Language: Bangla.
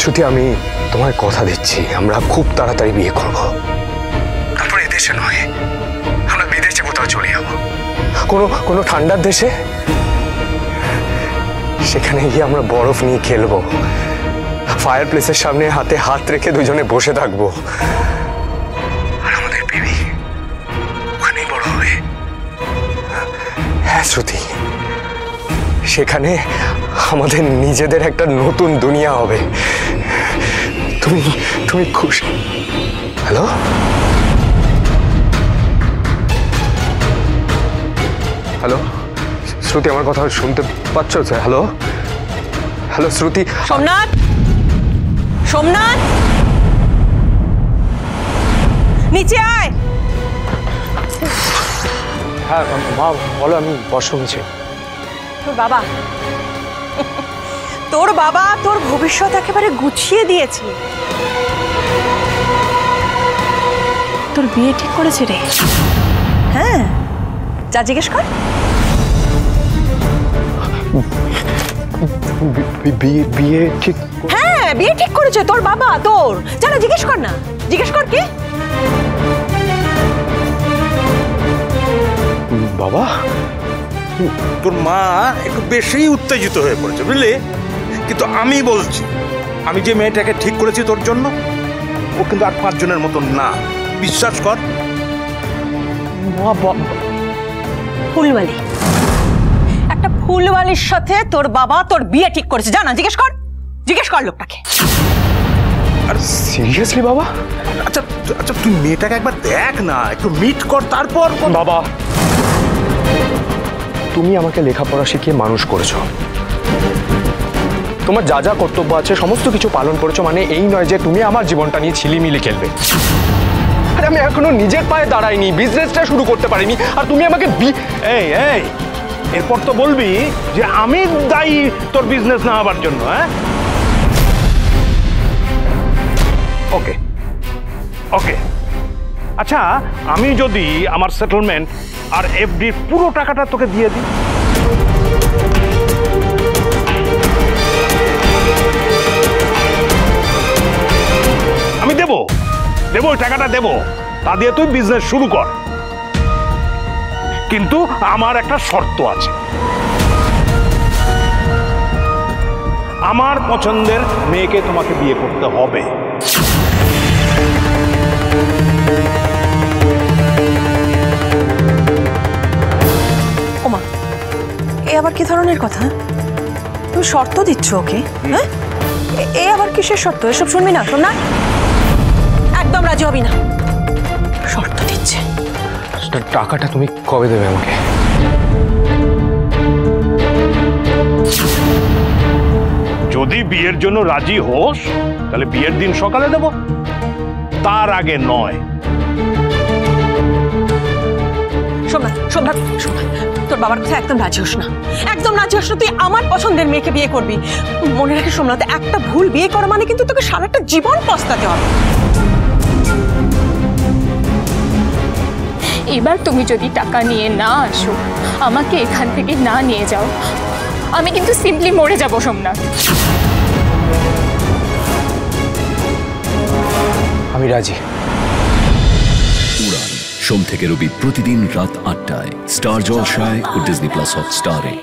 শ্রুতি, আমি তোমায় কথা দিচ্ছি আমরা খুব তাড়াতাড়ি বিয়ে করব। তারপর এদেশে নয়, আমরা বিদেশে কোথাও চলে যাব, কোনো ঠান্ডার দেশে। সেখানে গিয়ে আমরা বরফ নিয়ে খেলবো, ফায়ার প্লেসের সামনে হাতে হাত রেখে দুজনে বসে থাকবো, আর আমাদের বেবি ওখানেই বড় হবে। হ্যাঁ শ্রুতি, সেখানে আমাদের নিজেদের একটা নতুন দুনিয়া হবে। তুমি খুশি? হ্যালো হ্যালো শ্রুতি, আমার কথা শুনতে পাচ্ছ? হ্যালো হ্যালো শ্রুতি। সোমনাথ, সোমনাথ, নিচে আয়। হ্যাঁ মা বলো, আমি ওয়াশরুম নিচে। তোর বাবা তোর ভবিষ্যৎ একেবারে গুছিয়ে দিয়েছে। তোর বিয়ে ঠিক করেছে রে। হ্যাঁ, যা জিজ্ঞেস কর। বিয়ে ঠিক? হ্যাঁ, বিয়ে ঠিক করেছে তোর বাবা। তোর জানা, জিজ্ঞেস কর না, জিজ্ঞেস কর কে। বাবা, তোর মা একটু বেশি উত্তেজিত হয়ে পড়েছে বুঝলি, কিন্তু আমি বলছি, আমি যে মেয়েটাকে ঠিক করেছি তোর জন্য, ও কিন্তু আর 5 জনের মতন না, বিশ্বাস কর। ফুলওয়ালি, একটা ফুলওয়ালির সাথে তোর বাবা তোর বিয়ে ঠিক করেছে। জানা, জিজ্ঞেস কর, জিজ্ঞেস কর লোকটাকে। আর সিরিয়াসলি বাবা? আচ্ছা আচ্ছা, তুই মেয়েটাকে একবার দেখ না, একটু মিট কর, তারপর। বাবা, তুমি আমাকে লেখাপড়া শিখিয়ে মানুষ করেছো, তোমার যা যা কর্তব্য আছে সমস্ত কিছু পালন করেছো, মানে এই নয় যে তুমি আমার জীবনটা নিয়ে ছিলিমিলি খেলবে। আরে আমি এখনো নিজের পায়ে দাঁড়াইনি, বিজনেসটা শুরু করতে পারিনি, আর তুমি আমাকে এই এরপর তো বলবি যে আমি দায়ী তোর বিজনেস না হবার জন্য। হ্যাঁ, ওকে ওকে। আচ্ছা, আমি যদি আমার সেটেলমেন্ট আর এফডির পুরো টাকাটা তোকে দিয়ে দিই, আমি দেবো ওই টাকাটা দেবো, তা দিয়ে তুই বিজনেস শুরু কর। কিন্তু আমার একটা শর্ত আছে, আমার পছন্দের মেয়েকে তোমাকে বিয়ে করতে হবে। ওমা, এ আবার কি ধরনের কথা? তুমি শর্ত দিচ্ছ ওকে? হ্যাঁ, এ আবার কিসের শর্ত? এসব শুনবি না, শোন না, একদম রাজি হবি না। শর্ত দিচ্ছে। টাকাটা তুমি কবে দেবে আমাকে? যদি বিয়ের জন্য রাজি হোস তাহলে বিয়ের দিন সকালে দেব, তার আগে নয়। সোমনাথ, সোমনাথ, সোমনাথ, তোর বাবার কাছে একদম রাজি হোস না, একদম রাজি হোস না। তুই আমার পছন্দের মেয়েকে বিয়ে করবি। মনে রাখিস সোমনাথ, একটা ভুল বিয়ে করা মানে কিন্তু তোকে সারাটা জীবন পস্তাতে হবে। এবার তুমি যদি টাকা নিয়ে না আসো, আমাকে এখান থেকে না নিয়ে যাও, আমি কিন্তু সিম্পলি মরে যাব সোমনাথ। আমি রাজি। উড়ান সোম থেকে রবি প্রতিদিন রাত 8টায় স্টার জলসায় ও ডিজনি প্লাস হটস্টারে।